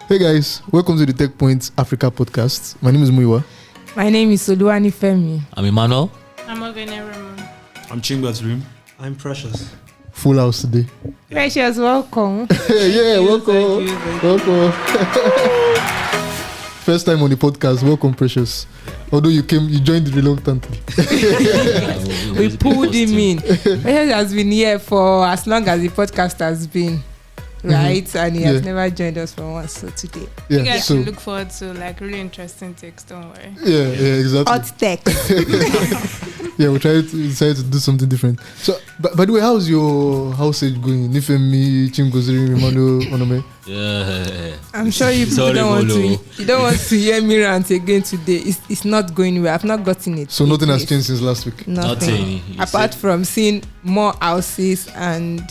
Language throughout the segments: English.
Hey guys, welcome to the Tech Point Africa podcast. My name is Muiwa. My name is Oluwani Femi. I'm Emmanuel. I'm Ogene Ramon. I'm Chingba's Room. I'm Precious. Full house today. Precious, welcome. Welcome. Welcome. First time on the podcast. Welcome, Precious. Although you joined reluctantly. We pulled him in. Precious has been here for as long as the podcast has been. Right, and he has never joined us for once. So today, You guys should look forward to like really interesting takes. Don't worry. Yeah, exactly. hot tech. Yeah, we decided to do something different. So, by the way, how's your housage going? Nifemi, Chingoziri, Emmanuel, Onome? Yeah. I'm sure you people don't want to hear me rant again today. It's not going well. I've not gotten it. So nothing has changed since last week. Nothing. Apart from seeing more houses and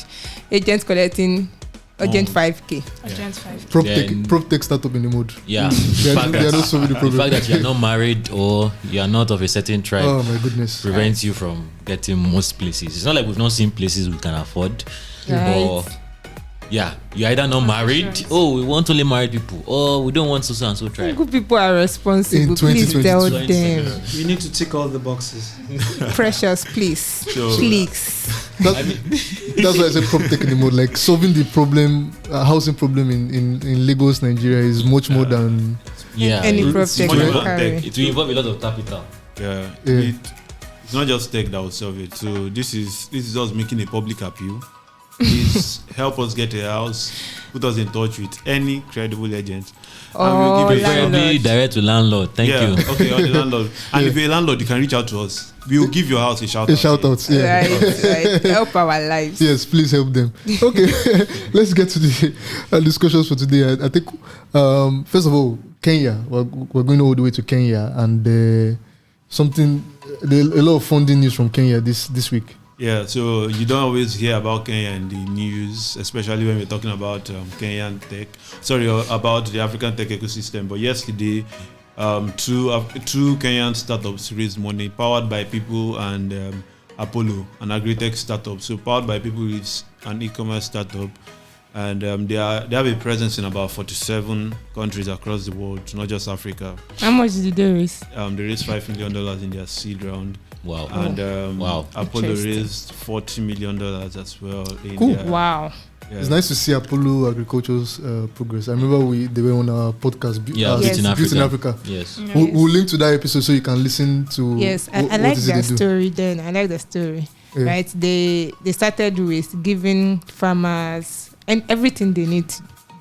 agents collecting urgent 5K. Urgent 5K. Prop tech startup in the mood. Yeah. There are not so many The problems. fact that you are not married or you are not of a certain tribe Oh my goodness. prevents you from getting most places. It's not like we've not seen places we can afford. Right. But yeah, you're either not married, we want only married people, or we don't want so and so tribe. Good people are responsible. In Please 2022. tell them. We need to tick all the boxes. Precious, please. So, Please. That's why I said prop tech in the mode. Like solving the problem, housing problem in Lagos, Nigeria is much more than Any prop tech money will will carry. take. It will involve a lot of capital. Yeah. Yeah. It's not just tech that will solve it. So this is us making a public appeal. Please help us get a house. Put us in touch with any credible agent. And we'll give you Preferably landlord. direct to landlord. Thank you. Okay, on the landlord. And if you're a landlord, you can reach out to us. We will give your house a shout a out. shout out. Yeah. Right. Help our lives. Yes, please help them. Okay, let's get to the discussions for today. I think, first of all, Kenya. We're going all the way to Kenya, and a lot of funding news from Kenya this week. Yeah, so you don't always hear about Kenya in the news, especially when we're talking about Kenyan tech. About the African tech ecosystem. But yesterday, two Kenyan startups raised money, Powered by People and Apollo, an agri-tech startup. So Powered by People is an e-commerce startup, and they have a presence in about 47 countries across the world, not just Africa. How much did they raise? They raised $5 million in their seed round. Wow. And Apollo Interesting. raised $40 million as well. Cool. Wow. Yeah. It's nice to see Apollo Agriculture's progress. I remember they were on our podcast. Built Yes. in Africa. Built in Africa. Yes. We'll link to that episode so you can listen to. Yes, I what like is it their they do. story. Then I like the story. Yeah. Right? They started with giving farmers and everything they need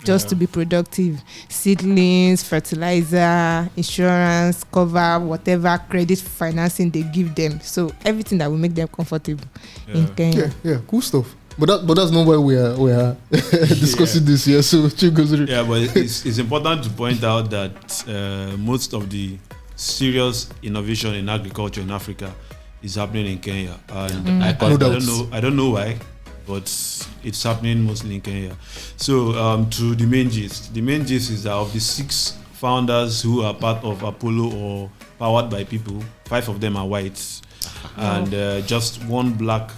just to be productive: seedlings, fertilizer, insurance, cover, whatever credit financing they give them. So everything that will make them comfortable in Kenya. Yeah, cool stuff. But that's not why we are discussing this here. So Chingoziri. Yeah, but it's important to point out that most of the serious innovation in agriculture in Africa is happening in Kenya, and I don't know why, but it's happening mostly in Kenya. So to the main gist is that of the 6 founders who are part of Apollo or Powered by People, 5 of them are whites, and just 1 black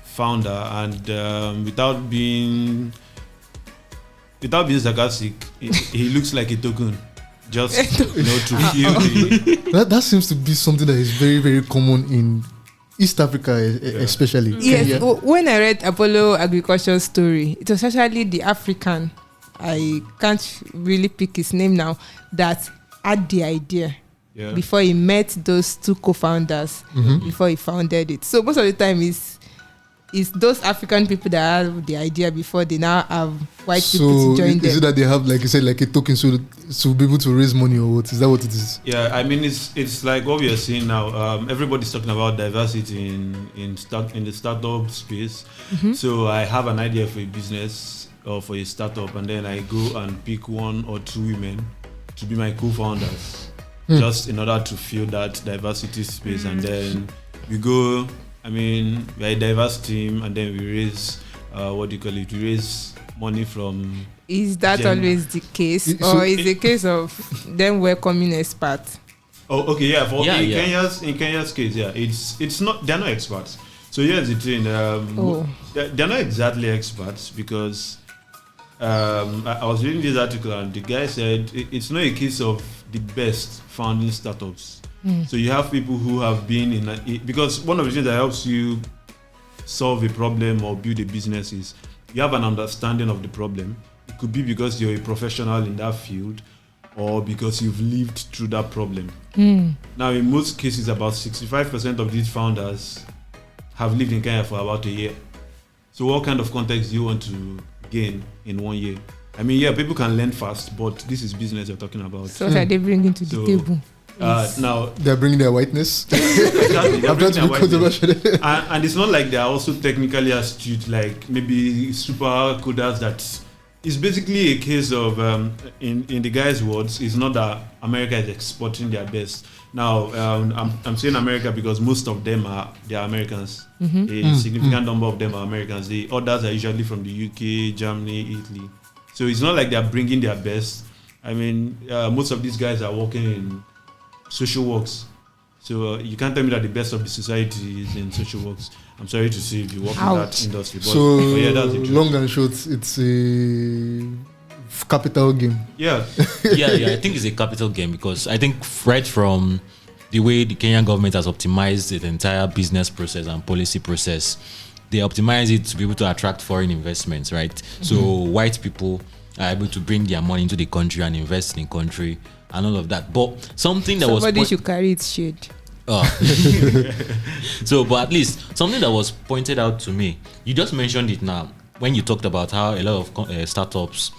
founder. And without being sarcastic, he looks like a token. Just to feel the That seems to be something that is very, very common in East Africa, especially. Yes, Kenya. when I read Apollo Agriculture story, it was actually the African, I can't really pick his name now, that had the idea before he met those 2 co-founders, before he founded it. So most of the time is those African people that have the idea before they now have white people to join them. Is it that they have, like you said, like a token so to be able to raise money, or what? Is that what it is? Yeah, I mean it's like what we are seeing now. Everybody's talking about diversity in the startup space. So I have an idea for a business or for a startup, and then I go and pick 1 or 2 women to be my co-founders, just in order to fill that diversity space. And then we go. I mean, we're a diverse team, and then we raise we raise money from. Is that always the case, or is it a case of them welcoming experts? Oh, okay, yeah. In Kenya's case, yeah, it's not. They're not experts. So here's the thing. They're not exactly experts because I was reading this article and the guy said it's not a case of the best founding startups. So you have people who have been because one of the things that helps you solve a problem or build a business is you have an understanding of the problem. It could be because you're a professional in that field or because you've lived through that problem. Now, in most cases, about 65% of these founders have lived in Kenya for about a year. So what kind of context do you want to gain in 1 year? I mean, yeah, people can learn fast, but this is business you're talking about. So what are they bringing to the table? Now they're bringing their whiteness. Exactly, I'm trying to be controversial. And it's not like they're also technically astute, like maybe super coders. That it's basically a case of, in the guy's words, it's not that America is exporting their best. Now, I'm saying America because most of them are Americans. A significant number of them are Americans. The others are usually from the UK, Germany, Italy. So it's not like they're bringing their best. I mean, most of these guys are working in social works. So you can't tell me that the best of the society is in social works. I'm sorry to say if you work in that industry. But yeah, that's the truth. Long and short, it's a capital game. Yeah. yeah, I think it's a capital game because I think right from the way the Kenyan government has optimized the entire business process and policy process, they optimize it to be able to attract foreign investments, right? So white people are able to bring their money into the country and invest in the country and all of that. But something that somebody should carry its shade. So, but at least something that was pointed out to me, you just mentioned it now when you talked about how a lot of startups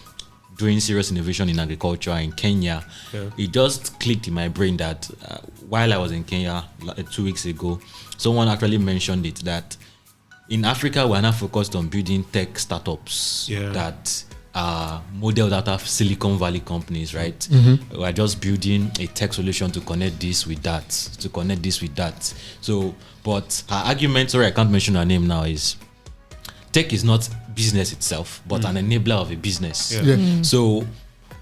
doing serious innovation in agriculture in Kenya. It just clicked in my brain that while I was in Kenya 2 weeks ago, someone actually mentioned it that in Africa we're now focused on building tech startups that are modeled out of Silicon Valley companies, right? We're just building a tech solution to connect this with that, So, but her argument, sorry, I can't mention her name now, is tech is not business itself, but an enabler of a business. So,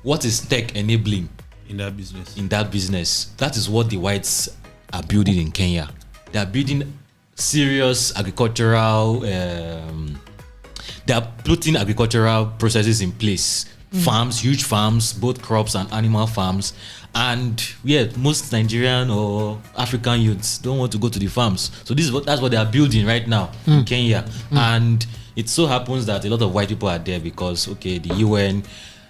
what is tech enabling in that business? That is what the whites are building in Kenya. They are building serious agricultural. They are putting agricultural processes in place. Farms, huge farms, both crops and animal farms. And most Nigerian or African youths don't want to go to the farms. So that's what they are building right now in Kenya. And it so happens that a lot of white people are there because, the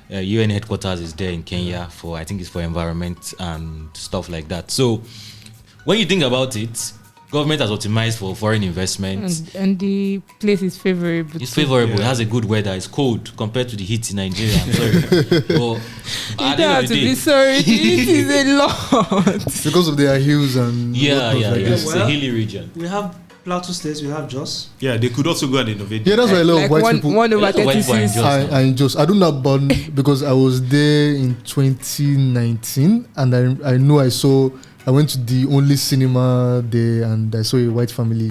UN headquarters is there in Kenya I think it's for environment and stuff like that. So when you think about it, government has optimized for foreign investment. And the place is favorable. It's favorable. It has a good weather. It's cold compared to the heat in Nigeria. I'm sorry. You don't have to be sorry. The heat is a lot. Because of their hills and... It's a hilly region. We have Plateau States, we have Jos. Yeah, they could also go and innovate. Yeah, that's why a lot of white people... 1/36. I in Jos. I don't know about... because I was there in 2019 and I know I went to the only cinema there and I saw a white family.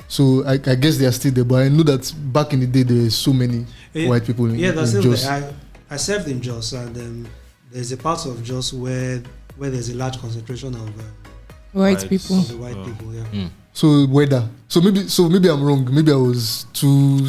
So I guess they are still there. But I know that back in the day, there were so many white people in Jos. I served in Jos and there's a part of Jos where there's a large concentration of white people. Of the white people, yeah. So weather. So maybe I'm wrong. Maybe I was too...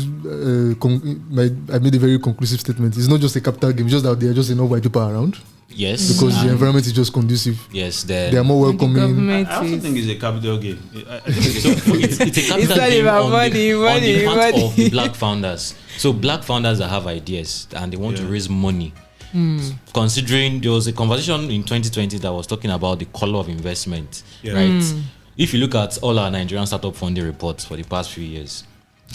I made a very conclusive statement. It's not just a capital game. It's just that there are just enough white people around. Yes. Because the environment is just conducive. Yes. They are more welcoming. I also think it's a capital game. It's a capital game on the part of the black founders. So black founders that have ideas and they want to raise money. Considering there was a conversation in 2020 that was talking about the color of investment, right? If you look at all our Nigerian startup funding reports for the past few years,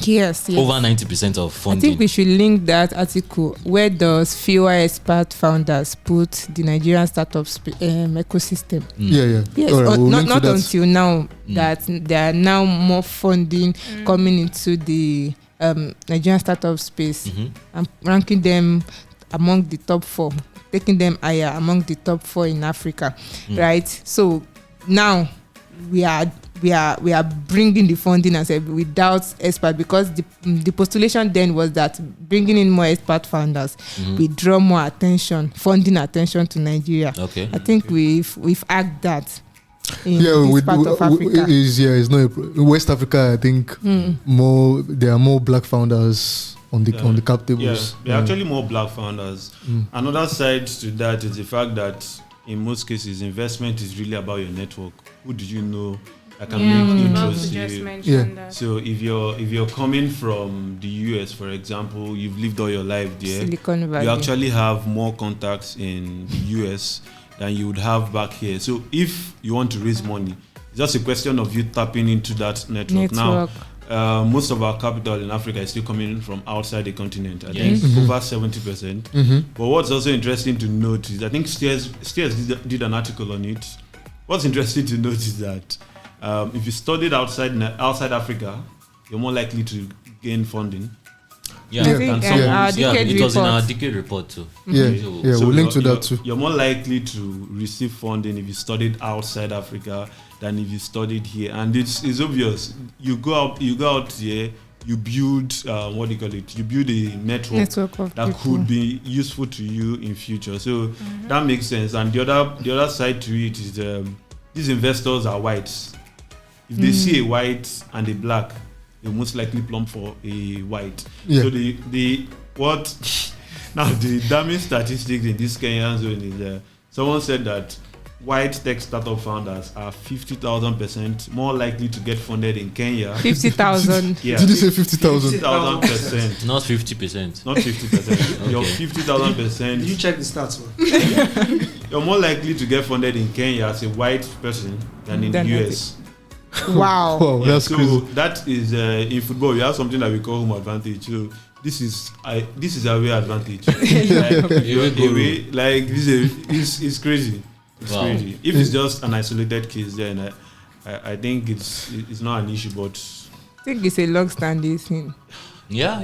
yes. over 90% of funding. I think we should link that article. Where does fewer expert founders put the Nigerian startups ecosystem? Yeah. Yes, right, not until now that there are now more funding coming into the Nigerian startup space and ranking them among the top 4, taking them higher among the top 4 in Africa, right? So now we are bringing the funding and say without expert, because the postulation then was that bringing in more expert founders we draw more attention, funding attention to Nigeria. I think we've act that in this part of Africa. It's not West Africa. I think there are more black founders on the cap tables. There are actually more black founders. Another side to that is the fact that in most cases, investment is really about your network. Who do you know that can make intros to you? That. So if you're coming from the US, for example, you've lived all your life there. Silicon Valley. You actually have more contacts in the US than you would have back here. So if you want to raise money, it's just a question of you tapping into that network. Now, most of our capital in Africa is still coming from outside the continent. I think over 70%. But what's also interesting to note is, I think Steers did an article on it. What's interesting to note is that if you studied outside Africa, you're more likely to gain funding. Yeah, I think it was in our decade report too. Yeah, So we'll link to that too. You're more likely to receive funding if you studied outside Africa than if you studied here, and it's obvious. You go out here, you build what do you call it? You build a network of that people. could be useful to you in future. So that makes sense. And the other side to it is these investors are whites. If they see a white and a black, they most likely plump for a white. Yeah. So the damning statistics in this Kenyan zone is someone said that white tech startup founders are 50,000% more likely to get funded in Kenya. 50,000. Yeah. Did you say 50,000? 50,000%. Not 50%. Not 50%. Okay. You're 50,000%. You check the stats, man. You're more likely to get funded in Kenya as a white person than in the US. Wow. Wow, that's so crazy. that is in football we have something that we call home advantage. So this is away advantage. It's crazy. It's crazy. If it's just an isolated case, then I think it's not an issue. But I think it's a long-standing thing. Yeah.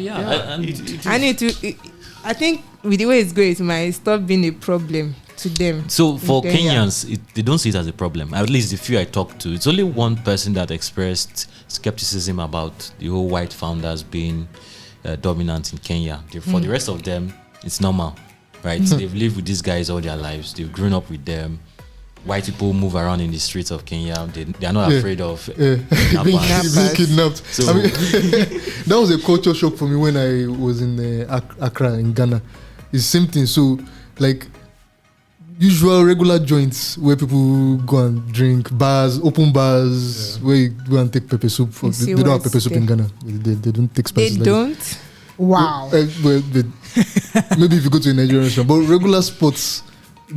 I think with the way it's going, it might stop being a problem to them. So for Kenya. Kenyans, they don't see it as a problem. At least the few I talked to, it's only one person that expressed skepticism about the whole white founders being dominant in Kenya. For the rest of them, it's normal, right? They've lived with these guys all their lives. They've grown up with them. White people move around in the streets of Kenya. They are not afraid of being kidnapped. So, I mean, that was a culture shock for me when I was in Accra in Ghana. It's the same thing. So like usual regular joints where people go and drink, bars, open bars, where you go and take pepper soup. They don't have pepper soup in Ghana. They don't take spices. They don't? Wow. Well, maybe if you go to a Nigerian restaurant, but regular spots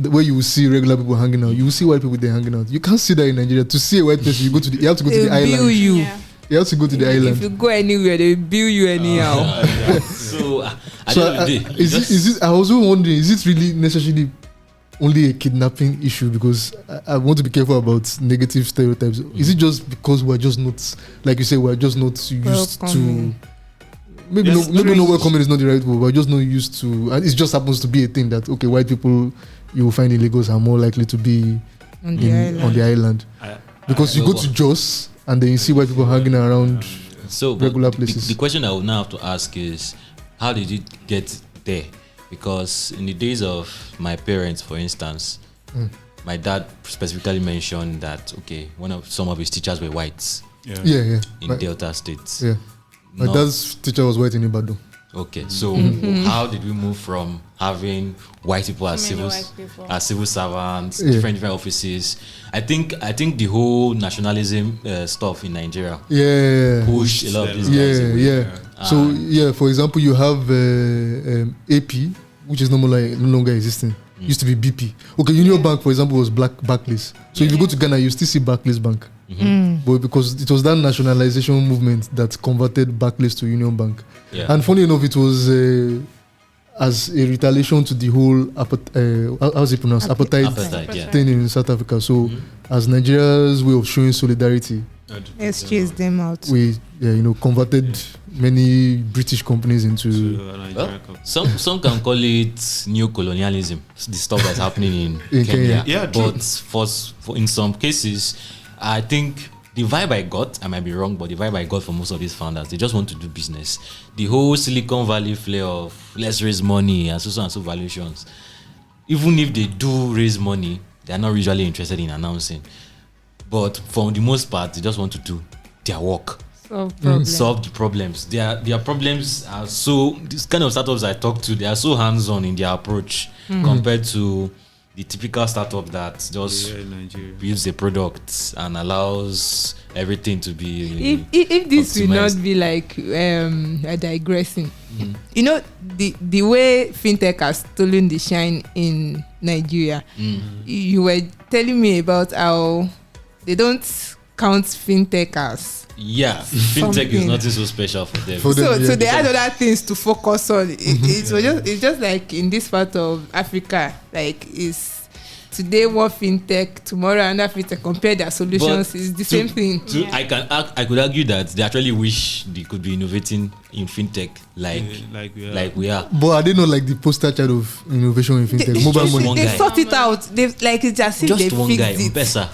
where you will see regular people hanging out, you will see white people there hanging out. You can't see that in Nigeria. To see a white person, you have to go to the island. Bill you. Yeah. You have to go to the island. If you go anywhere, they bill you anyhow. So I was also wondering, is it really necessarily only a kidnapping issue? Because I want to be careful about negative stereotypes. Is it just because we're just not, like you say, we're just not used to? Maybe no welcoming is not the right word. We're just not used to, and it just happens to be a thing that white people you will find in Lagos are more likely to be on the island. Because you go to Jos and then you see white people hanging around regular places. The question I would now have to ask is, how did it get there? Because in the days of my parents, for instance, my dad specifically mentioned that some of his teachers were whites. In Delta States. Yeah, my dad's teacher was white in Ibadan. Okay, so how did we move from having white people as civil servants, different offices? I think the whole nationalism stuff in Nigeria pushed a lot of these guys away. So for example, you have AP, which is no longer existing. Used to be BP. Okay, Union Bank, for example, was Barclays. So if you go to Ghana, you still see Barclays Bank. But because it was that nationalization movement that converted Barclays to Union Bank. And funny enough, it was as a retaliation to the whole how's it pronounced? Apartheid thing in South Africa. So as Nigeria's way of showing solidarity, let's chase them out. We converted many British companies into some can call it new colonialism, the stuff that's happening in Kenya. But for in some cases, I think the vibe I got, I might be wrong, but the vibe I got from most of these founders, they just want to do business. The whole Silicon Valley flair of let's raise money and so valuations. Even if they do raise money, they are not usually interested in announcing. But for the most part, they just want to do their work. solve the problems. Their problems are so, this kind of startups I talk to, they are so hands-on in their approach compared to the typical startup that just builds a product and allows everything to be if this optimized. will not be like digressing, you know, the way fintech has stolen the shine in Nigeria. You were telling me about how they don't count fintech as fintech is nothing so special for them. So they had other things to focus on. It's just like in this part of Africa, like is today one fintech, tomorrow another fintech. Compare their solutions, is the same thing. I could argue that they actually wish they could be innovating in fintech like we are. But I didn't know like the poster child of innovation in fintech. Mobile money. They sort it out. They like it's as if Just they one guy, fixed it. M-Pesa.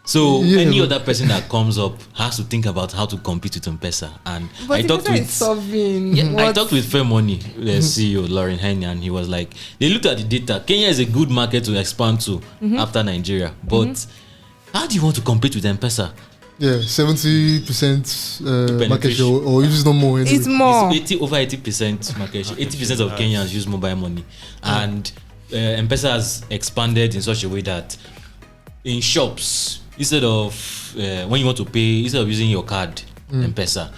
So any other person that comes up has to think about how to compete with M-Pesa. And But I talked with I talked with Fair Money, the CEO Lauren Henry, and he was like, they looked at the data. Kenya is a good market to expand to after Nigeria, but how do you want to compete with M-Pesa? 70% market share, or if it's not more. It's more. It's over 80% market share. 80% of Kenyans use mobile money, and M-Pesa has expanded in such a way that in shops, instead of when you want to pay, instead of using your card, M-Pesa,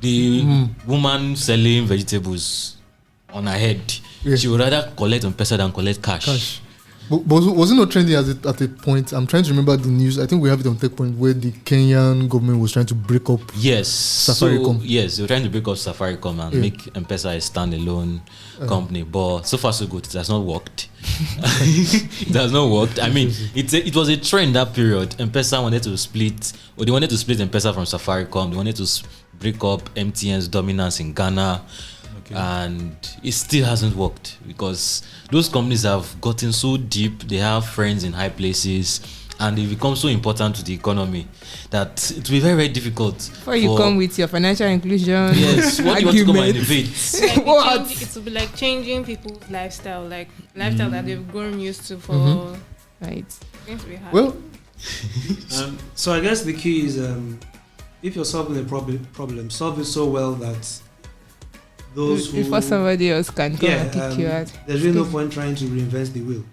the woman selling vegetables on her head, she would rather collect M-Pesa than collect cash. But was it not trendy at a point? I'm trying to remember the news. I think we have it on Tech Point where the Kenyan government was trying to break up Safaricom. They were trying to break up Safaricom and make M-Pesa a standalone company. But so far so good. It has not worked. It has not worked. I mean, it was a trend that period. M-Pesa wanted to split, or they wanted to split M-Pesa from Safaricom. They wanted to break up MTN's dominance in Ghana. And it still hasn't worked because those companies have gotten so deep, they have friends in high places, and they become so important to the economy that it will be very, very difficult. Before you come with your financial inclusion, yes, what do you want to come and innovate? It will be like changing people's lifestyle, like lifestyle that they've grown used to for right. Things we have. Well, so I guess the key is if you're solving a problem, solve it so well that those before somebody else can come and kick you out. There's really no point trying to reinvent the wheel.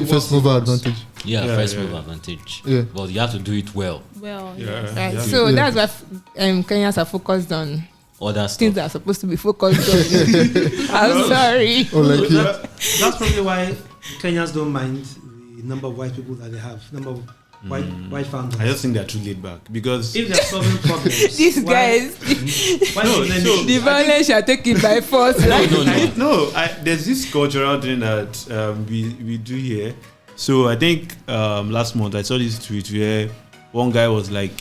First mover advantage. First mover advantage. But you have to do it well. Right. So that's what Kenyans are focused on. Other things that are supposed to be focused on. I'm sorry. That's probably why Kenyans don't mind the number of white people that they have. Number of white founders. I just think they're too laid back because if they're solving problems, these guys, the violence are taken by force. There's this cultural thing that we do here. So I think last month I saw this tweet where one guy was like,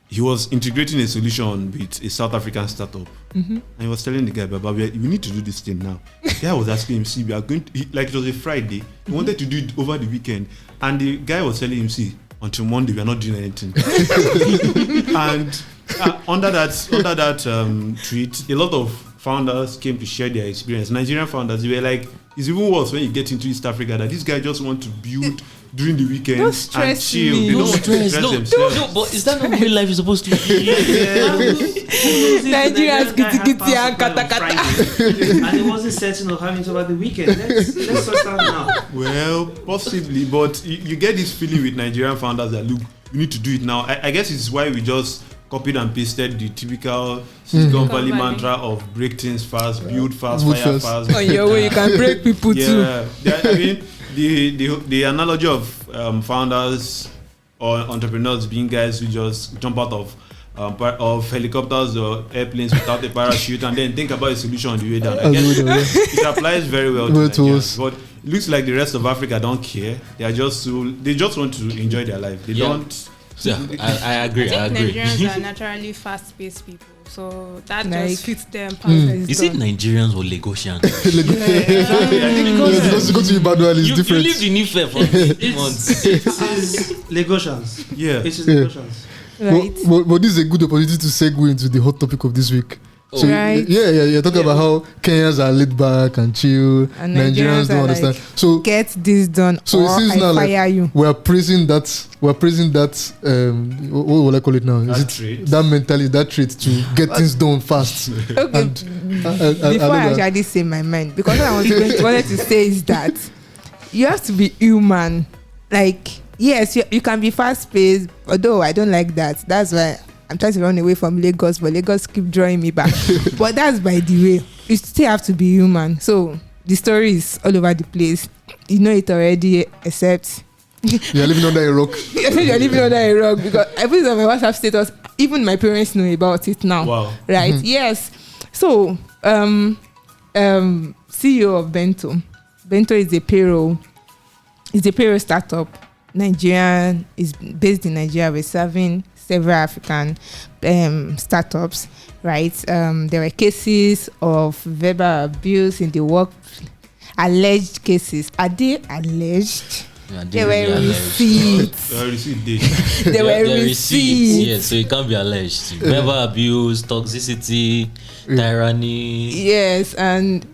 he was integrating a solution with a South African startup, and he was telling the guy, "Baba, we need to do this thing now." The guy was asking him, "See, we are going to, like it was a Friday. He wanted to do it over the weekend, and the guy was telling him, see, until Monday we are not doing anything." And under that tweet, a lot of founders came to share their experience. Nigerian founders, they were like, it's even worse when you get into East Africa that this guy just want to build during the weekends and chill. They don't want to stress themselves. No, but is that not real life is supposed to be? Nigerians kitty and kata kata. And it wasn't certain of having it over the weekend. Let's sort that now. Well, possibly, but you get this feeling with Nigerian founders that look, we need to do it now. I guess it's why we just copied and pasted the typical Silicon Valley mantra of break things fast, build fast, fire fast. On your way, you can break people too. I mean, the analogy of founders or entrepreneurs being guys who just jump out of helicopters or airplanes without a parachute and then think about a solution on the way down. I guess it applies very well to us. But it looks like the rest of Africa don't care. They just want to enjoy their life. They don't. Yeah, I agree. I think Nigerians are naturally fast-paced people, so that just fits them perfectly. Is it Nigerians or Lagosians? Because go to Ibadan is different. You live in Ife for months. It is Lagosians. Yeah. It is Lagosians. Right. But this is a good opportunity to segue into the hot topic of this week. So Right. you're talking about how Kenyans are laid back and chill, And Nigerians don't are understand. like, So get this done, So or it seems I now like fire you. we're praising that. What will I call it now? Is That it trait. that mentality, that trait to get things done fast? Okay. And Before I actually say my mind, because what I wanted to say is that you have to be human. Like, yes, you can be fast paced, although I don't like that. That's why I'm trying to run away from Lagos, but Lagos keep drawing me back. But that's by the way. You still have to be human. So the story is all over the place. You know it already, except you're living under a rock. you're living under a rock, because I put it on my WhatsApp status. Even my parents know about it now. Wow. Right? Yes. So, CEO of Bento. Bento is a payroll startup. Nigerian, is based in Nigeria. We're serving several African startups, right? There were cases of verbal abuse in the work. Alleged cases. Are they alleged? Yeah, There really were alleged. receipts. There were There are receipts. Yes, so it can't be alleged. Verbal abuse, toxicity, tyranny. Yes, and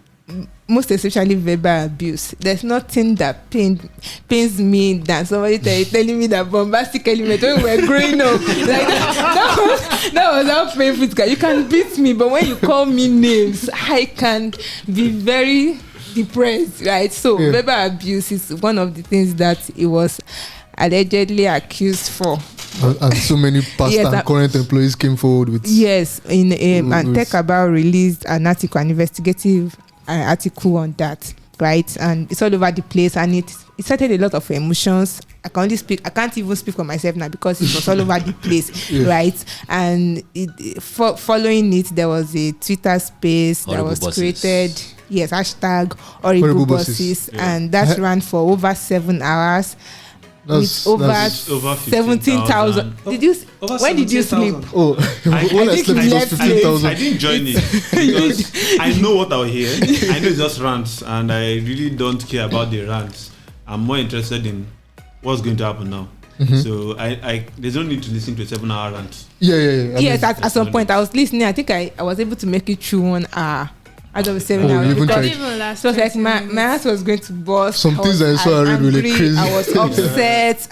most especially verbal abuse. There's nothing that pains me than somebody telling me that bombastic element when we were growing up. Like that was how painful it got. You can beat me, but when you call me names, I can be very depressed, right? So verbal abuse is one of the things that he was allegedly accused for. And so many past and current employees came forward with. Yes, and Tech About released an article, an investigative article on that, right? And it's all over the place, and it started a lot of emotions. I can't even speak for myself now because it was all over the place, right? And following it, there was a Twitter space that was created. Yes, hashtag horrible bosses, and that ran for over 7 hours. With over 17,000. When did you sleep? Oh, when I slept, it was 15,000. I didn't join it because I know what I'll hear. I know it's just rants, and I really don't care about the rants. I'm more interested in what's going to happen now. So there's no need to listen to a 7-hour rant. Yeah. Yes, at some point I was listening. I think I was able to make it through 1 hour. Out of 7 hours. Because so like my heart was going to burst. Some things I saw are really crazy. I was upset.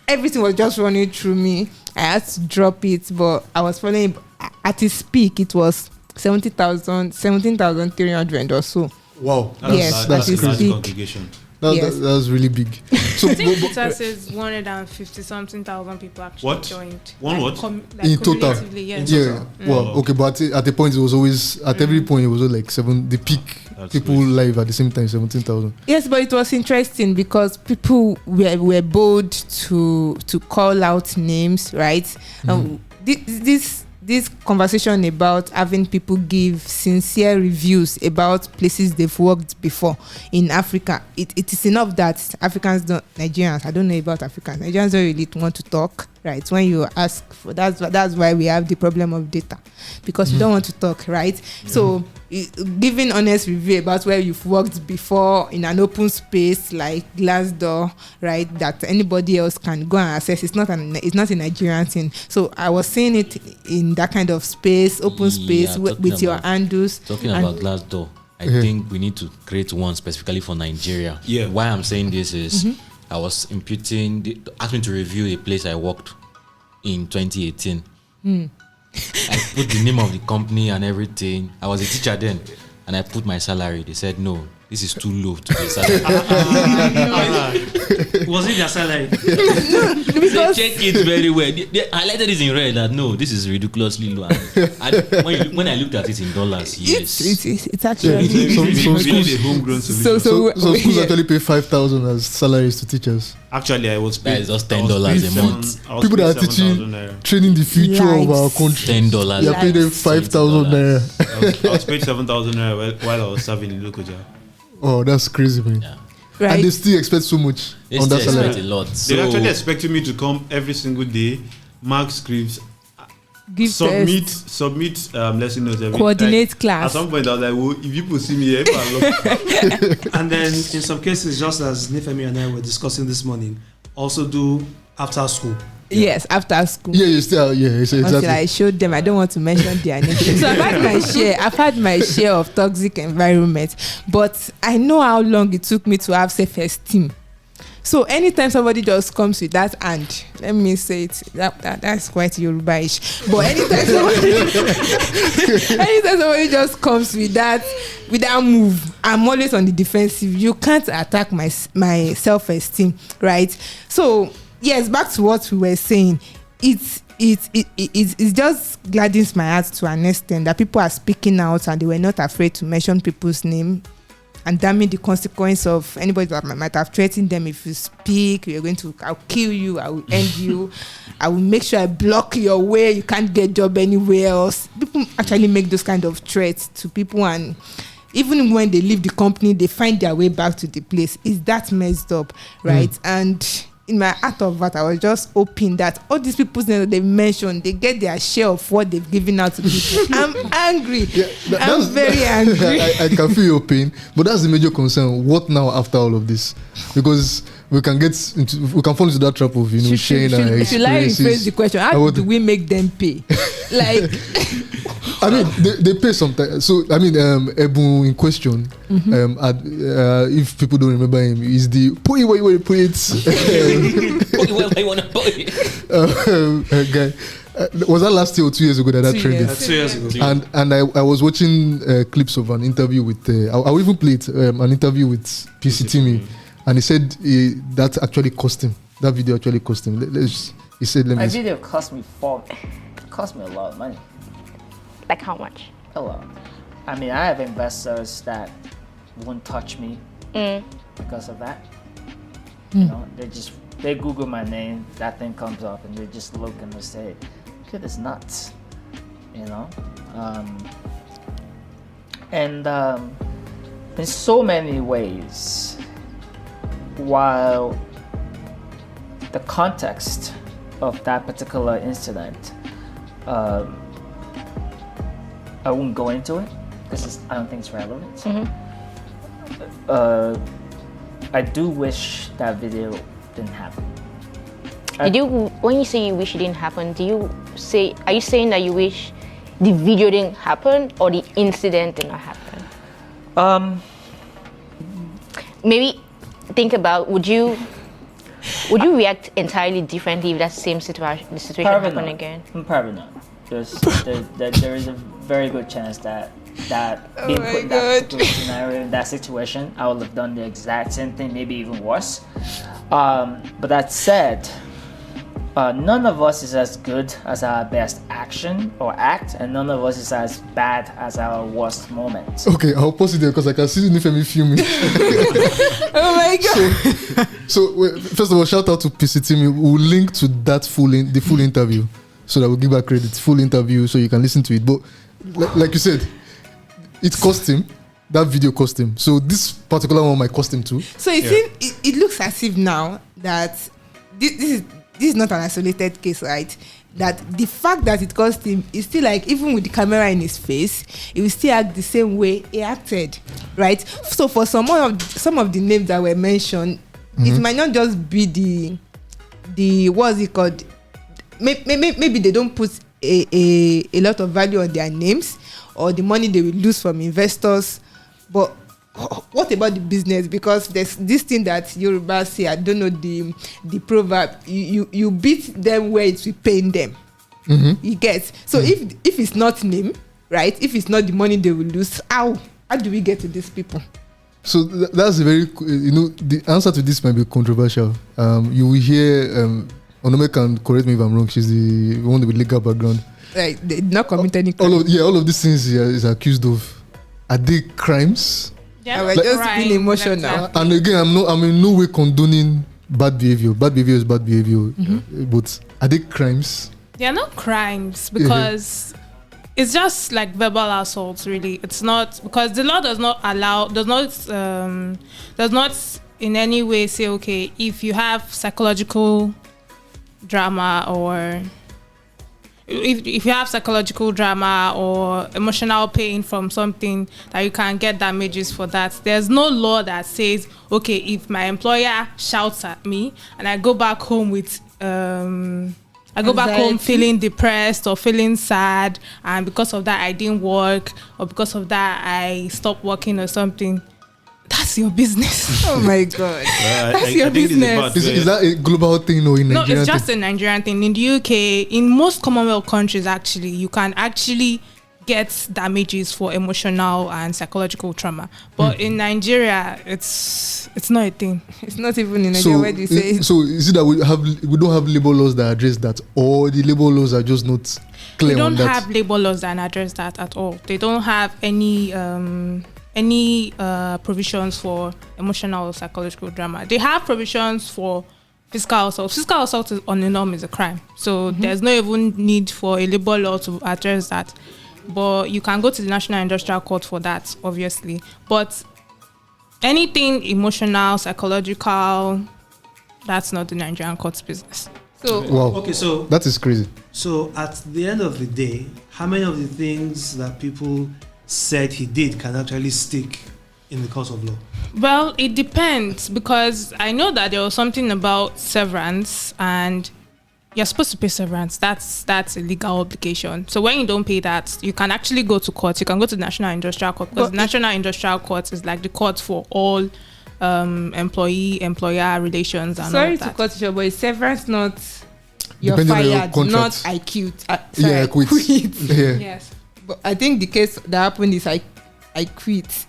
Everything was just running through me. I had to drop it, but I was following. At its peak, it was 17,300 or so. Wow. That's his crazy peak. congregation. That was really big. So, I think Twitter says 150-something thousand people actually joined. In total? Yes. Yeah. Well, okay, but at the point it was always every point it was like the peak. That's people crazy. Live at the same time 17,000. Yes, but it was interesting because people were bold to call out names, right? This conversation about having people give sincere reviews about places they've worked before in Africa, it is enough that Nigerians, I don't know about Africans, Nigerians don't really want to talk, right? When you ask for that's why we have the problem of data, because we don't want to talk, right? So giving honest review about where you've worked before in an open space like Glassdoor, right, that anybody else can go and access. It's not a Nigerian thing. So I was seeing it in that kind of space, open space with your handles. Talking about Glassdoor, I think we need to create one specifically for Nigeria. Yeah. Why I'm saying this is I was asked me to review a place I worked in 2018. I put the name of the company and everything. I was a teacher then, and I put my salary. They said, no, this is too low to pay salary. Was it their salary? They check it very well. They highlighted it in red that no, this is ridiculously low. When I looked at it in dollars, yes. It's actually some schools, a homegrown solution. So schools actually pay 5,000 as salaries to teachers. Actually, I was paid. That is just $10 a month. People that are teaching, training the future of our country. $10. You're paying them 5,000 naira. I was paid 7,000 naira while I was serving in local job. Oh, that's crazy, man. Yeah. Right. And they still expect so much on that salary. A lot. They actually expecting me to come every single day, mark scripts, submit lesson notes every coordinate like, class. At some point I was like, well, if people see me here, and then in some cases, just as Nifemi and I were discussing this morning, also do after school. Yes, after school. Yeah, you still, exactly. Until I showed them, I don't want to mention their name. So I've had my share of toxic environment, but I know how long it took me to have self-esteem. So anytime somebody just comes with that, and let me say it, that's quite Yoruba-ish. But anytime somebody just comes with that move, I'm always on the defensive. You can't attack my self-esteem, right? So yes, back to what we were saying. It just gladdens my heart to an extent that people are speaking out and they were not afraid to mention people's name. And damning the consequence of anybody that might have threatened them. If you speak, I'll kill you, I will end you, I will make sure I block your way, you can't get job anywhere else. People actually make those kind of threats to people, and even when they leave the company, they find their way back to the place. Is that messed up, right? And in my heart of heart, I was just hoping that all these people's names that they mentioned, they get their share of what they've given out to people. I'm angry. Yeah, I'm very angry. I can feel your pain, but that's the major concern. What now after all of this? Because we can fall into that trap of sharing our experiences. Should I rephrase the question? How do we make them pay? Like, I mean, they pay sometimes. So I mean, Ebu in question, if people don't remember him, is the guy. Was that last year or 2 years ago that trended? 2 years ago. And I was watching clips of an interview with. I'll even play it. An interview with PC Timmy, and he said that actually cost him. That video actually cost him. He said, "My video cost me a lot of money." Like how much? A lot. I mean, I have investors that won't touch me because of that. You know, they Google my name, that thing comes up, and they just look and they say, "Kid is nuts," you know. And in so many ways, while the context of that particular incident, I won't go into it because I don't think it's relevant. I do wish that video didn't happen. When you say you wish it didn't happen, are you saying that you wish the video didn't happen or the incident did not happen? Maybe think about, would you react entirely differently if that same situation happened again? Probably not. There is a very good chance that being put in that particular scenario, in that situation, I would have done the exact same thing, maybe even worse. But that said, none of us is as good as our best action or act, and none of us is as bad as our worst moment. Okay, I'll pause it there because I can see Nifemi fuming. Oh my god! So first of all, shout out to PC Timmy. We'll link to that the full interview, so that we'll give back credit. Full interview, so you can listen to it. But like you said, it cost him. That video cost him. So this particular one might cost him too. So it looks as if now that this is not an isolated case, right? That the fact that it cost him is still like, even with the camera in his face, he will still act the same way he acted, right? So for some of the names that were mentioned, it might not just be the what's it called? Maybe they don't put a lot of value on their names or the money they will lose from investors, but what about the business? Because there's this thing that Yoruba say, I don't know the proverb, you beat them where it's paying them. You get? So if it's not name, right? If it's not the money they will lose, how do we get to these people? So that's a very, the answer to this might be controversial. You will hear, Onome can correct me if I'm wrong, she's the one with legal background. Like, they did not commit any crime. All of these things he is accused of. Are they crimes? Yeah, we're just being emotional. And again, I'm in no way condoning bad behavior. Bad behavior is bad behavior. But are they crimes? They are not crimes because it's just like verbal assaults. Really, it's not, because the law does not in any way say, okay, if you have psychological drama or if you have psychological drama or emotional pain from something, that you can get damages for that. There's no law that says, okay, if my employer shouts at me and I go back home with I go back home Anxiety. feeling depressed or feeling sad, and because of that I didn't work, or because of that I stopped working or something. That's your business. Oh my God. That's your think it's the business. part Is where- that a global thing or in No, Nigeria? it's just a Nigerian thing. In the UK, in most Commonwealth countries, actually, you can actually get damages for emotional and psychological trauma. But in Nigeria, it's not a thing. It's not even in Nigeria. Where do you say? So is it that we don't have labor laws that address that, or the labor laws are just not clear We don't on that? have labor laws that address that at all. They don't have any provisions for emotional or psychological drama. They have provisions for physical assault. Physical assault on the norm is a crime. So there's no even need for a labor law to address that. But you can go to the National Industrial Court for that, obviously. But anything emotional, psychological, that's not the Nigerian court's business. So Wow, Okay, so that is crazy. so at the end of the day, how many of the things that people said he did can actually stick in the course of law? Well, it depends, because I know that there was something about severance, and you're supposed to pay severance. That's a legal obligation. So when you don't pay that, you can actually go to court. You can go to the National Industrial Court, because the National Industrial Court is like the court for all employee-employer relations and all sorry of to that. cut you short, but is severance not you're Depending on your fired, contract. not I quit. Yeah, I quit. Yeah. Yes. But I think the case that happened is I quit.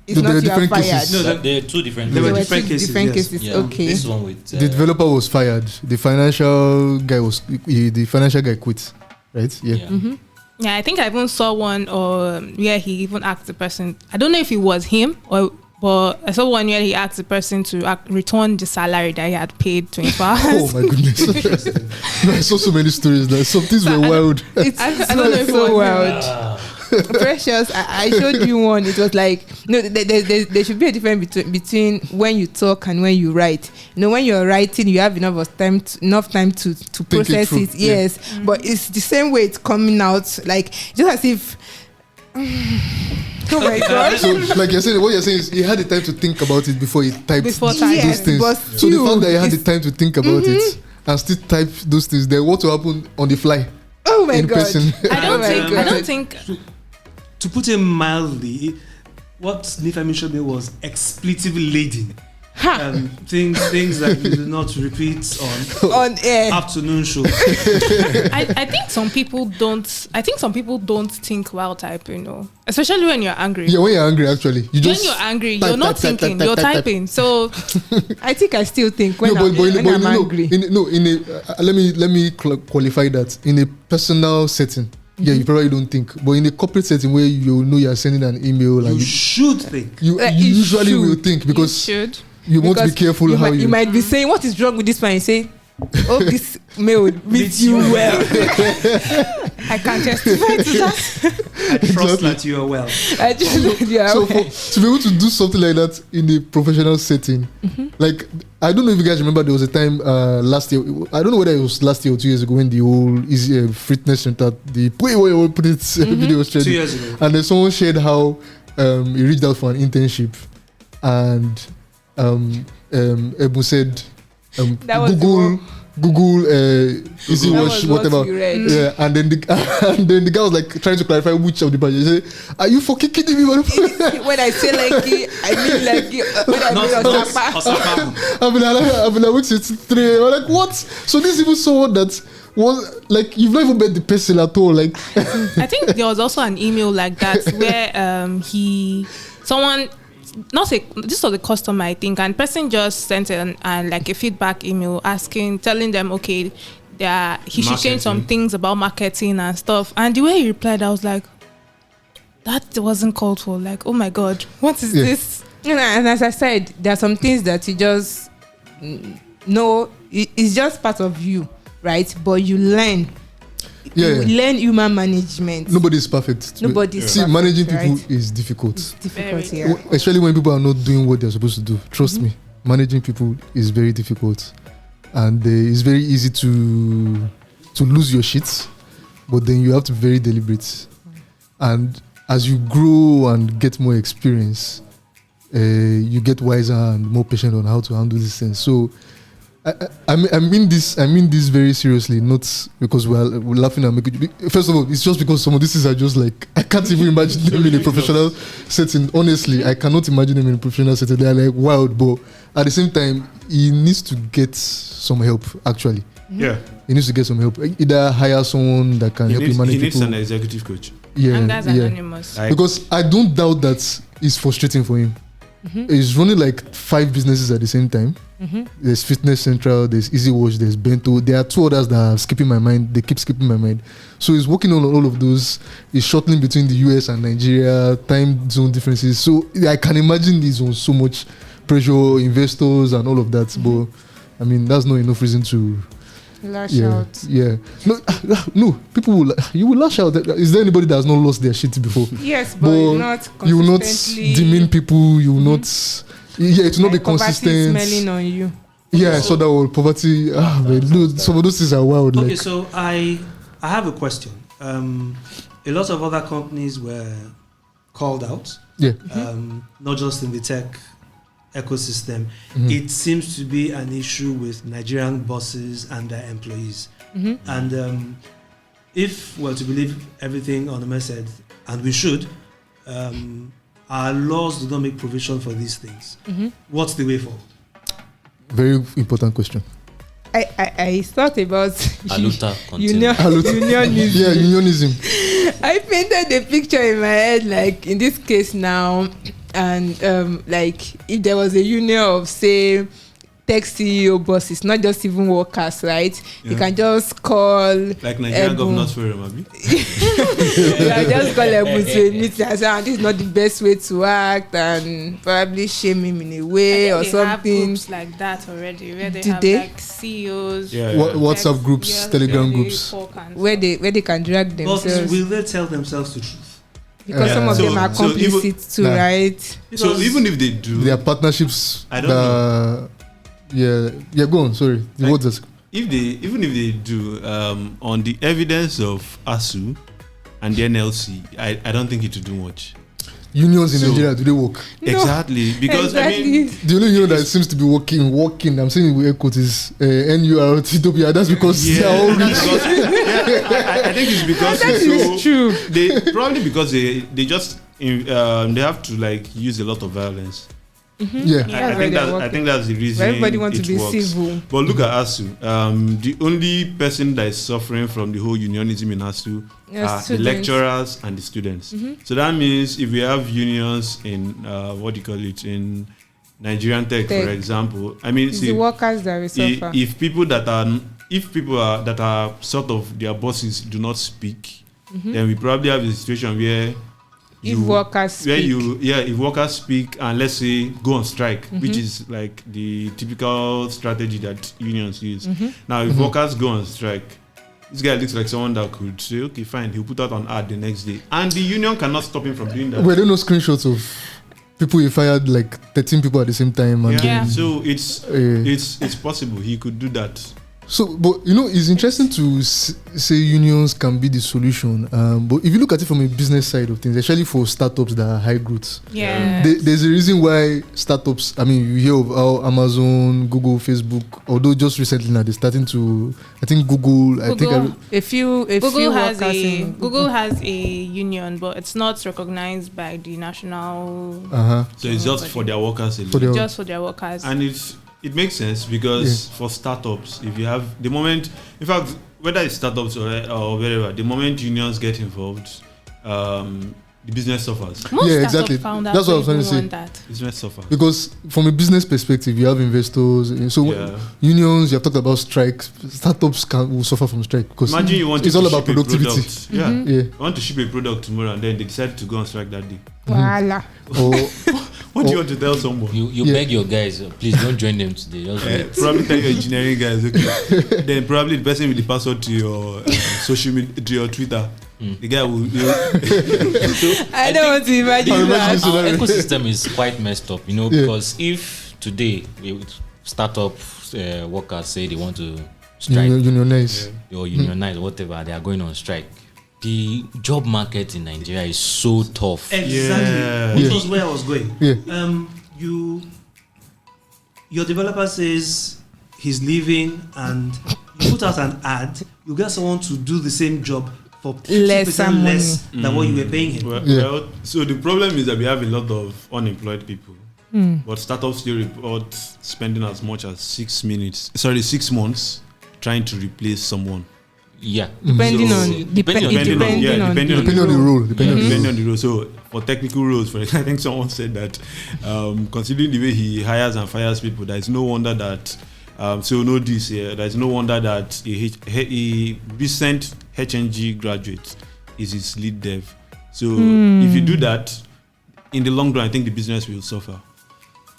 It's No, there not are you are different fired. cases. No, There are two different. There were There different two cases, different yes. cases. Yeah, Okay. This one with The developer was fired. The financial guy quit, right? Yeah. Mm-hmm. Yeah, I think I even saw one where he even asked the person. I don't know if it was him but I saw one where he asked the person to return the salary that he had paid 24 hours. Oh my goodness. No, I saw so many stories. Like, some things were wild. It's I don't know if it so was wild. Precious, I showed you one. It was like no, there should be a difference between when you talk and when you write. You know, when you're writing, you have enough time to process through, it. Yes, but it's the same way it's coming out. Like just as if. Oh my God! So, like you're saying, what you're saying is he had the time to think about it before he typed Before those typing. Yes, things. but So the still, fact that he had the it's- time to think about it and still type those things, then what will happen on the fly Oh my in God! person? I Oh my God. don't think To put it mildly, what Nifemi showed me was expletive laden. Things that you do not repeat on On air. afternoon show. I think some people don't think while typing, especially when you're angry. Yeah, when you're angry, actually, you When just you're angry, type, you're not type, type, thinking, type, you're type, type. typing. So I think I still think when no, I'm, but when I'm angry. let me qualify that in a personal setting. Yeah, you probably don't think, but in a corporate setting where you know you're sending an email, You and should think. you Like, you usually will should. think because you should. you want to be Because careful how you might be saying, what is wrong with this man? You say, oh, this mail meets you well. I can't justify to that. I trust Exactly. that you are well. I just, yeah, So okay. to be able to do something like that in a professional setting, like I don't know if you guys remember, there was a time last year. I don't know whether it was last year or 2 years ago when the whole easy fitness center, the way put it video was 2 trending, years ago. and then someone shared how he reached out for an internship, and Ebu said That was Google easy That watch was what whatever. you read. Yeah, and then the guy was like trying to clarify which of the pages. He said, "Are you fucking kidding me?" motherfucker?" When I say like it, I mean like it. When I mean Osapa. I've been awake since 3. I'm like, what? So this is even someone that was like, you've not even met the person at all. Like, I think there was also an email like that where this was a customer, I think, and person just sent like a feedback email telling them, okay, he should change some things about marketing and stuff. And the way he replied, I was like, that wasn't called for. Like, oh my God, what is this? And as I said, there are some things that you just know, it's just part of you, right? But you learn. You learn human management. nobody's perfect. Nobody's See, perfect, managing people right? is difficult. It's difficult Very. here. Especially when people are not doing what they're supposed to do. Trust me, managing people is very difficult, and it's very easy to lose your shit, but then you have to be very deliberate. And as you grow and get more experience, you get wiser and more patient on how to handle these things. So I mean this very seriously, not because we're laughing and making. First of all, it's just because some of these things are just like I can't even imagine them in a professional setting. Honestly, I cannot imagine them in a professional setting. They're like wild, but at the same time, he needs to get some help. Actually, Yeah, he needs to get some help. Either hire someone that can help him manage he needs people. an executive coach. Yeah, And that's yeah. anonymous. Like, Because I don't doubt that it's frustrating for him. He's running like 5 businesses at the same time. There's Fitness Central, there's Easy Watch, there's Bento. There are 2 others that are skipping my mind. They keep skipping my mind. So he's working on all of those. He's shuttling between the US and Nigeria, time zone differences. So I can imagine he's on so much pressure, investors and all of that. But I mean, that's not enough reason to Lash out. Yeah. No. People will. You will lash out. Is there anybody that has not lost their shit before? Yes, but not You will not consistently. demean people. You will not. Yeah, it will not be Like poverty consistent. smelling on you. Yeah, I saw that word. Poverty. Man, no, some of those things are wild. Okay, Like, so I have a question. A lot of other companies were called out, yeah, not just in the tech ecosystem. It seems to be an issue with Nigerian bosses and their employees. And if we're to believe everything Onome said, and we should, our laws do not make provision for these things. What's the way forward? very important question. I thought about Aluta, continue. unionism. Yeah, unionism. I painted a picture in my head, like in this case now, and like if there was a union of say tech CEO bosses, not just even workers, right? You can just call like Nigerian governors forum, abi? you can just call them to a meeting and say, this is not the best way to act, and probably shame him in a way or They have something. groups like that already, where they Do have they? like CEOs, Yeah, WhatsApp groups, yes, Telegram they groups. talk and Where stuff. they can drag But themselves, will they tell themselves the truth? because some of So- them are so even- complicit too, Nah. right? So Because- even if they do, There are partnerships. I don't Yeah. Go on. Sorry. The Like- words are- even if they do, on the evidence of ASU and the NLC, I don't think it will do much. Unions in So- Nigeria, do they work? No, Exactly, because I mean, The only union that seems to be working, I'm saying it with air quotes, is NURTW. That's because they are all that's rich. because, I think it's because that it's is so, true. they probably because they just they have to like use a lot of violence. Yeah. That's why they're I working. think that's the reason. Everybody wants to it be works. civil. But look at ASU. The only person that is suffering from the whole unionism in ASU Yes, are the students. lecturers and the students. So that means if we have unions in what do you call it, in Nigerian tech, Tech. for example, I mean, It's see, the workers that will suffer. if people that are sort of their bosses do not speak, then we probably have a situation where if workers speak. if workers speak and let's say go on strike, which is like the typical strategy that unions use. Now if workers go on strike, this guy looks like someone that could say, okay, fine, he'll put out an ad the next day, and the union cannot stop him from doing that. Were there no screenshots of people he fired like 13 people at the same time? And Yeah. then, So it's possible he could do that. So, but it's interesting to say unions can be the solution. But if you look at it from a business side of things, especially for startups that are high growth, Yeah. there's a reason why startups. I mean, you hear of how Amazon, Google, Facebook, although just recently now they're starting to. I think Google. I think a few Google has workers a in Google has a union, but it's not recognized by the national. So it's just for their workers alone. For their- Just for their workers. And it makes sense because for startups, if you have the moment, in fact, whether it's startups or wherever, the moment unions get involved, the business suffers. Most Yeah, startup exactly. founders That's what I was don't trying to even say. want that. Business suffers. because from a business perspective, you have investors. So Yeah. unions, you have talked about strikes. Startups will suffer from strike because Imagine you want it's to all ship about a productivity. product. Yeah. Yeah. You want to ship a product tomorrow and then they decide to go on strike that day. Voila. Or What do you want to tell someone? You Yeah. beg your guys, please don't join them today. Just wait. Probably tell your engineering guys, okay. Then probably the person with the password to your social media, to your Twitter, the guy will. I don't want to imagine I'll that. imagine Our scenario. ecosystem is quite messed up, Yeah. because if today startup workers say they want to strike unionize. or unionize or whatever, they are going on strike. The job market in Nigeria is so tough. Exactly. Yeah. Which Yeah. was where I was going. Yeah. Your developer says he's leaving, and you put out an ad, you get someone to do the same job for 50% less than what you were paying him. Well, so the problem is that we have a lot of unemployed people. But startups still report spending as much as 6 months trying to replace someone. Yeah, depending on the role. So for technical roles, for example, I think someone said that considering the way he hires and fires people, there is no wonder that there is no wonder that a recent HNG graduate is his lead dev. So if you do that, in the long run, I think the business will suffer.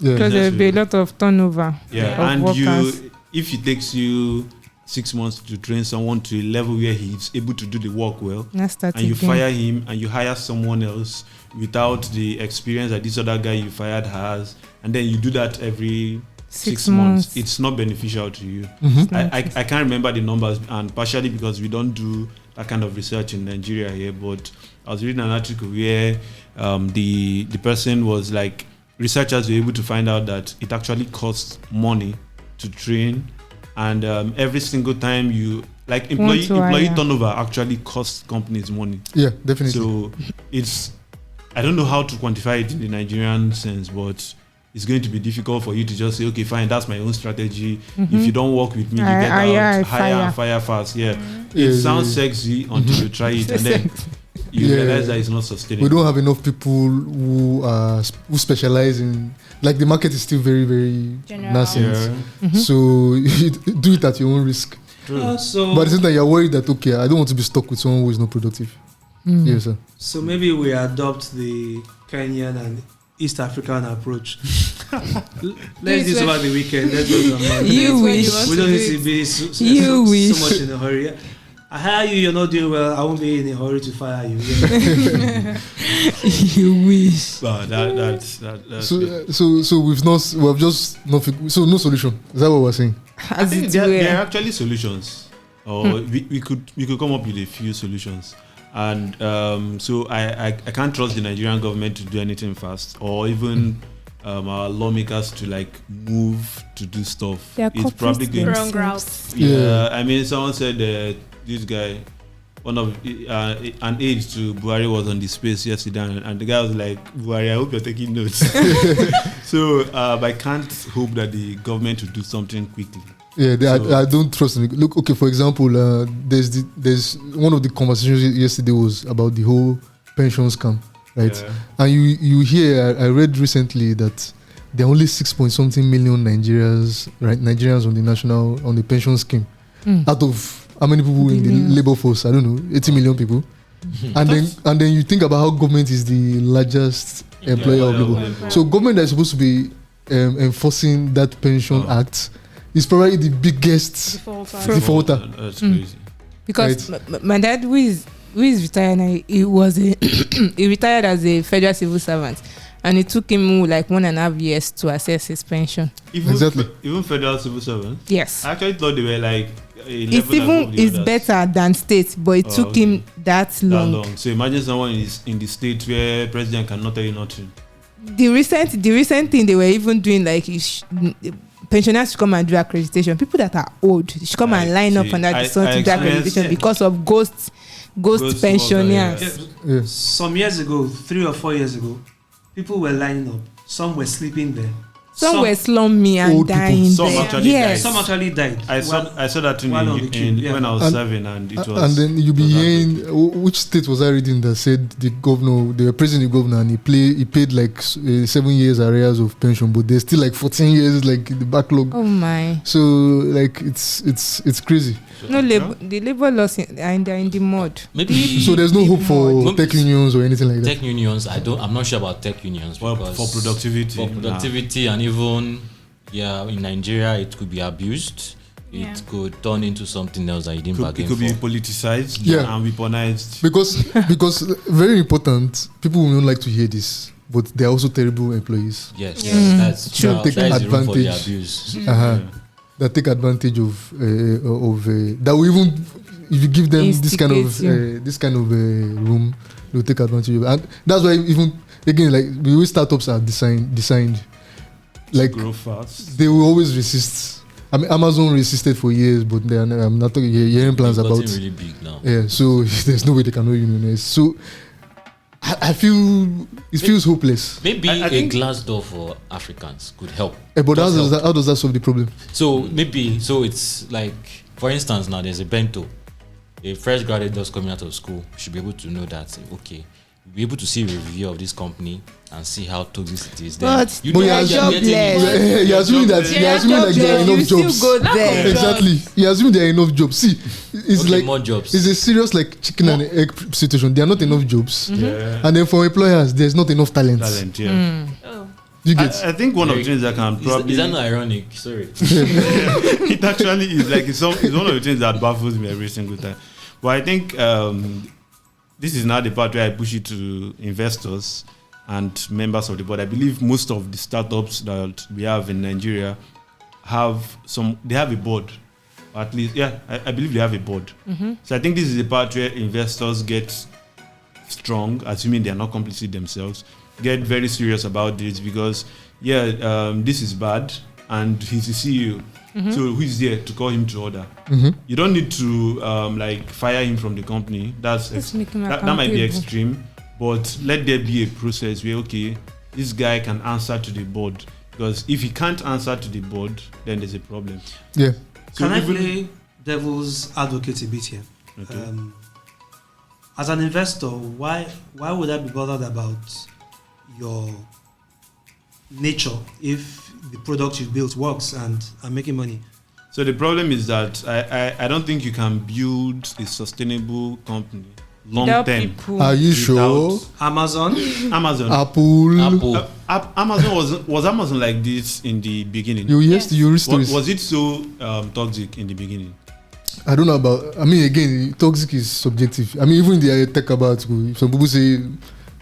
Because there will be a lot of turnover. And workers. if it takes you 6 months to train someone to a level where he's able to do the work well, and you fire him and you hire someone else without the experience that this other guy you fired has, and then you do that every 6 months, it's not beneficial to you. I can't remember the numbers, and partially because we don't do that kind of research in Nigeria here, but I was reading an article where the person was like, researchers were able to find out that it actually costs money to train, and every single time you like employee turnover actually costs companies money. Yeah, definitely. So I don't know how to quantify it in the Nigerian sense, but it's going to be difficult for you to just say, okay, fine, that's my own strategy. If you don't work with me, you get out, hire and fire fast. It sounds sexy until you try it, and then you realize that it's not sustainable. We don't have enough people who specialize in, like, the market is still very, very nascent. So you do it at your own risk. True. But at the same time, you're worried that, okay, I don't want to be stuck with someone who is not productive. Yes, sir. So maybe we adopt the Kenyan and East African approach. Let's do this over the weekend. Let's do some You wish. We don't need to be so much in a hurry. I hire you, you're not doing well, I won't be in a hurry to fire you. You wish. That's so no solution. Is that what we're saying? I think there are actually solutions. Or we could come up with a few solutions. And so I can't trust the Nigerian government to do anything fast, or even our lawmakers to like move to do stuff. It's probably going wrong route. I mean, someone said this guy, one of an aide to Buhari was on the space yesterday, and the guy was like, Buhari, I hope you're taking notes. So I can't hope that the government will do something quickly. I don't trust them. Look, okay, for example, there's one of the conversations yesterday was about the whole pension scam, right? And you hear, I read recently that there are only 6-point-something million Nigerians on the pension scheme, out of how many people in the labor force? I don't know, 80 million people. And then you think about how government is the largest employer of people. So government that is supposed to be enforcing that pension act is probably the biggest defaulter. That's crazy. Because my dad, who is retired now, he retired as a federal civil servant, and it took him like 1.5 years to assess his pension. Even federal civil servants? Yes. I actually thought they were like it's better than state, but it took him that long. So imagine someone is in the state where president cannot tell you nothing. The recent thing they were even doing, like pensioners should come and do accreditation. People that are old should come and line up under the sun to do accreditation because of ghost pensioners. Some years ago, 3 or 4 years ago, people were lining up. Some were sleeping there. Some were slumming and dying. Some actually died. I saw that when I was 7, and it was. And then you be hearing, which state was I reading that said they were praising the governor, and he paid like 7 years arrears of pension, but there's still like 14 years like the backlog. Oh my! So like it's crazy. The labor laws are in the mud. Maybe so there's no hope for tech unions or anything like that. Tech unions, I'm not sure about tech unions. Well, for productivity, and even in Nigeria it could be abused. It could turn into something else that you didn't bargain for. It could be politicized and weaponized. Because very important, people will not like to hear this, but they're also terrible employees. Yes, that's true. That is the room for the abuse. That take advantage of that will even if you give them this kind of room, they'll take advantage of it. And that's why even again, like the way startups are designed, like grow fast, they will always resist. I mean, Amazon resisted for years, but I'm not talking. Hearing plans It's about. gotten really big now. Yeah, so there's no way they can unionize. So I feel it feels hopeless. Maybe I a think- glass door for Africans could help. But Just help. how does that solve the problem? So it's like, for instance, now there's a bento. A fresh graduate just coming out of school should be able to know that, okay, be able to see a review of this company and see how toxic it is. Then But you But know you're that you're jobless. getting- You're assuming that there are enough you jobs. still go there. Exactly. You're assuming there are enough jobs. See, it's Okay, like more jobs. it's a serious like chicken and egg situation. There are not enough jobs, Yeah. and then for employers, there's not enough talent. Talent, yeah. Oh. You get I think one of the things that can probably Is that not ironic? Sorry. it actually is like it's one of the things that baffles me every single time. But I think this is now the part where I push it to investors and members of the board. I believe most of the startups that we have in Nigeria they have a board. At least, yeah, I believe they have a board. So I think this is the part where investors get strong, assuming they are not complicit themselves, get very serious about this because, this is bad and he's the CEO. So who is there to call him to order? You don't need to fire him from the company. Let's make him That might be accountable. extreme, but let there be a process where, okay, this guy can answer to the board, because if he can't answer to the board, then there's a problem. yeah. So Can I even- play devil's advocate a bit here? Okay. As an investor, why would I be bothered about your nature if the product you built works and I'm making money? So the problem is that I don't think you can build a sustainable company long Without term. people. Are you sure? Amazon, Amazon. Apple. Amazon was Amazon like this in the beginning? You Yes. you read stories. Was it so toxic in the beginning? I don't know about. I mean, again, toxic is subjective. I mean, even the tech about school, some people say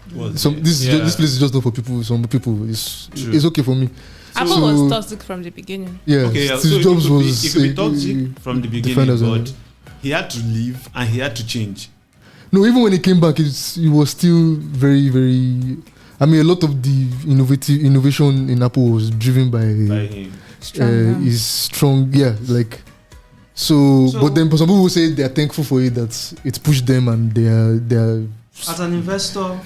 this place is just not for people. Some people True. it's okay for me. Apple So- was toxic from the beginning. Yeah, Okay, yeah, Steve so Jobs it could be, was. it could be toxic from the beginning, defenders of but it. he had to leave and he had to change. No, even when he came back, it was still very, very. I mean, a lot of the innovation in Apple was driven by him. his strong, yeah, like. So, but then some people say they are thankful for it, that it pushed them and they are. as an investor,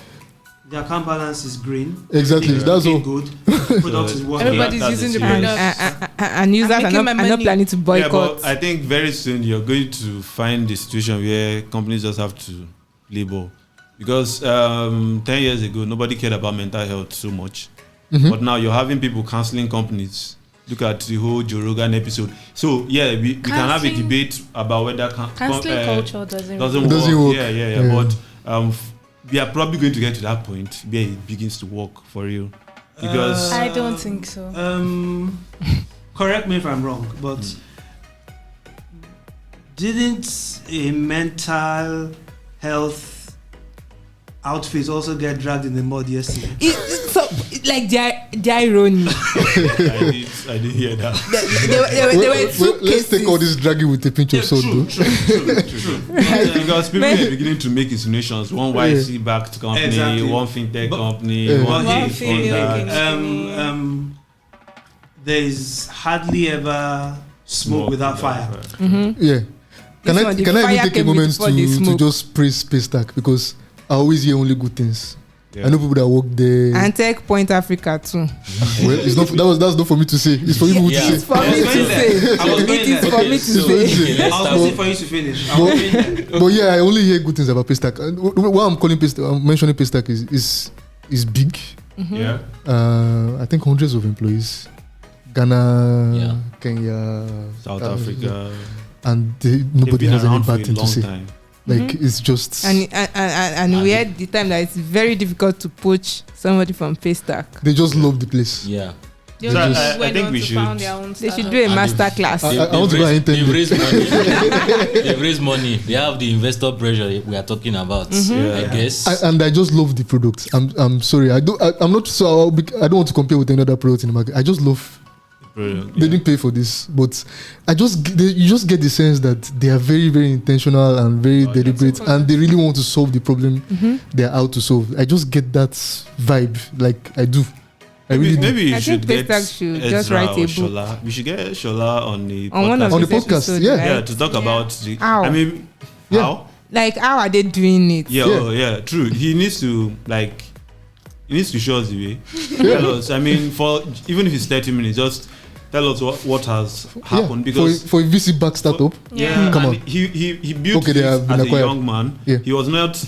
the account balance is green. Exactly, Everything that's is all. good. The product is working. Everybody's that's using the serious. product. And users are making not, my are not money. planning to Yeah, boycott. but I think very soon you're going to find the situation where companies just have to label. Because 10 years ago, nobody cared about mental health so much. But now you're having people canceling companies. Look at the whole Joe Rogan episode. So, yeah, we can have a Cancelling- debate about whether Canceling culture doesn't Doesn't work. Yeah. Yeah. But we are probably going to get to that point where it begins to work for real. Because I don't think so. Correct me if I'm wrong, but didn't a mental health outfit also get dragged in the mud yesterday? So, like the irony. I didn't hear that. There were two Let's take all cases. this dragging with a pinch of salt, though. True. Because people are beginning to make insinuations. One YC backed company, Exactly. one fintech But- company, Yeah. one But this, hey, one okay. that. There's hardly ever smoke without fire. Yeah. Can This I one, the can I fire even take a came moment before the to smoke. just praise Paystack, because I always hear only good things. Yeah. I know people that work there. And Tech Point Africa too. Well, it's not that's not for me to say. It's for you Yeah. to It's say. for me to say. I was going It is there. for me to It's for you to say. say. I was waiting for you to finish. I was going there. But yeah, I only hear good things about Paystack. And why I'm calling Paystack, I'm mentioning Paystack is big. Yeah. I think hundreds of employees. Ghana, Yeah. Kenya, South Africa. and They've nobody been has any around for bad a thing to long say. time. Like it's just And we had the time that it's very difficult to poach somebody from Paystack. they just love the place. Yeah. They So just I went think on we to should- found their own They should startup. do a And master class. I want to go and intern They've there. raised money. They've raised money. They have the investor pressure we are talking about. Yeah. I guess. And I just love the product. I'm sorry. I'm not so. I don't want to compare with any other product in the market. I just love. Brilliant. They didn't pay for this, but you just get the sense that they are very, very intentional and very deliberate, and they really want to solve the problem they are out to solve. I just get that vibe, like I do. Maybe you I should think get Paystack should Ezra just write or a book. Shola. We should get Shola on the On one podcast. of On the his podcast, episodes, yeah. right? Yeah, to talk about the. How? I mean, Yeah. how? Like, how are they doing it? Yeah, Yeah. oh, yeah, true. He needs to show us the way. Tell us. I mean, even if it's 30 minutes, just tell us what has happened because for a VC back startup. Yeah. Come and on. He built Okay, they this have been as a acquired. young man. Yeah. He was not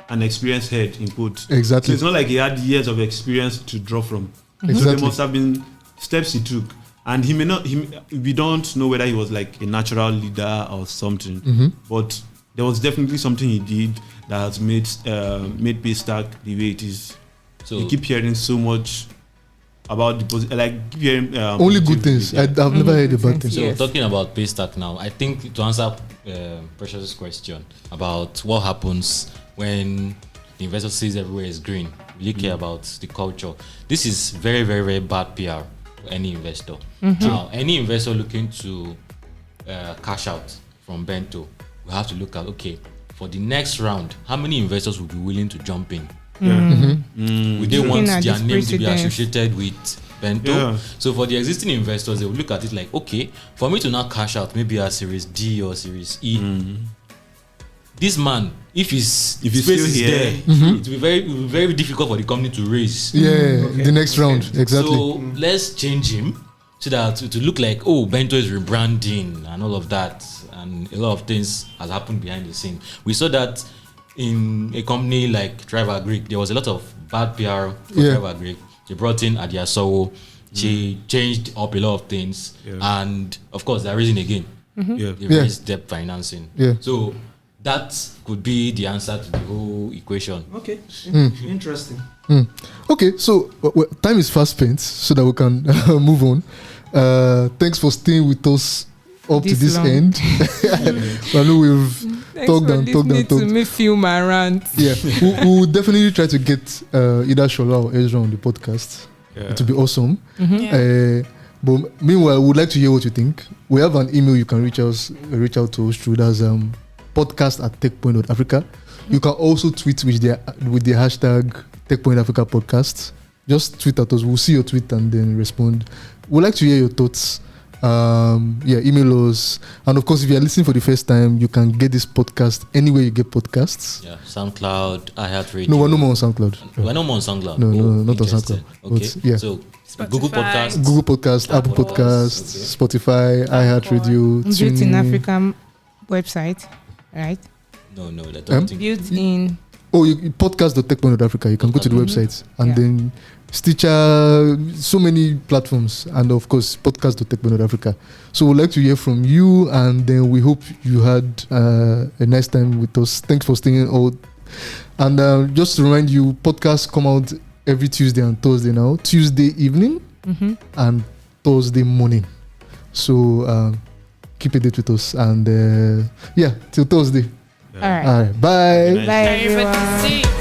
an experienced head in quote. Exactly. So it's not like he had years of experience to draw from. So Exactly. there must have been steps he took. And he may not. We don't know whether he was like a natural leader or something. But there was definitely something he did that has made Paystack the way it is. So You keep hearing so much about keep hearing Only good positive things. yeah. I've never heard a bad thing. So Yes. talking about Paystack now, I think to answer Precious's question about what happens when the investor sees everywhere is green, really care about the culture. This is very, very, very bad PR for any investor. Now, any investor looking to cash out from Bento, we have to look at, okay, for the next round, how many investors would be willing to jump in? Would they want Looking at their this name to be precedent. associated with Bento? Yeah. So for the existing investors, they will look at it like, okay, for me to now cash out maybe a Series D or Series E, this man, if his space still is here, there, it will be very difficult for the company to raise. Yeah, the next round. Exactly. So let's change him so that to look like, oh, Bento is rebranding and all of that, and a lot of things has happened behind the scene. We saw that in a company like Driver Greek, there was a lot of bad PR for Yeah. Driver Greek. They brought in Adia Sowo. She changed up a lot of things, and of course, they're raising again. Yeah. They Yeah. raised debt financing. Yeah. So that could be the answer to the whole equation. Okay. Interesting. Okay, so time is fast spent, so that we can move on. Thanks for staying with us up to This this long. end. I know we've Thanks talked for and talked listening and to talked. me film my rant. Yeah, we'll definitely try to get either Shola or Ezra on the podcast. Yeah. It would be awesome. Yeah. But meanwhile, we'd like to hear what you think. We have an email you can reach out to us through. That's podcast@techpoint.africa. You can also tweet with the hashtag TechPointAfrica podcast. Just tweet at us. We'll see your tweet and then respond. We'd like to hear your thoughts. Email us. And of course, if you're listening for the first time, you can get this podcast anywhere you get podcasts. Yeah, SoundCloud, iHeartRadio. No, we're no more on SoundCloud. We're no more on SoundCloud. No, not on interesting. SoundCloud. Okay, But, yeah. so Spotify. Google Podcast. Google Podcast, Apple Apple Podcasts, Spotify, iHeartRadio, Built in TuneIn. African website, right? No, I don't think. Built in. Oh, podcast.techpoint.africa. You can go to the website and Yeah. then Stitcher, so many platforms, and of course, podcast.techpoint.africa. So we'd like to hear from you, and then we hope you had a nice time with us. Thanks for staying out. And just to remind you, podcasts come out every Tuesday and Thursday now. Tuesday evening and Thursday morning. So keep a date with us, and till Thursday. All right. All right, bye. Nice. Bye, Nice. everyone. See.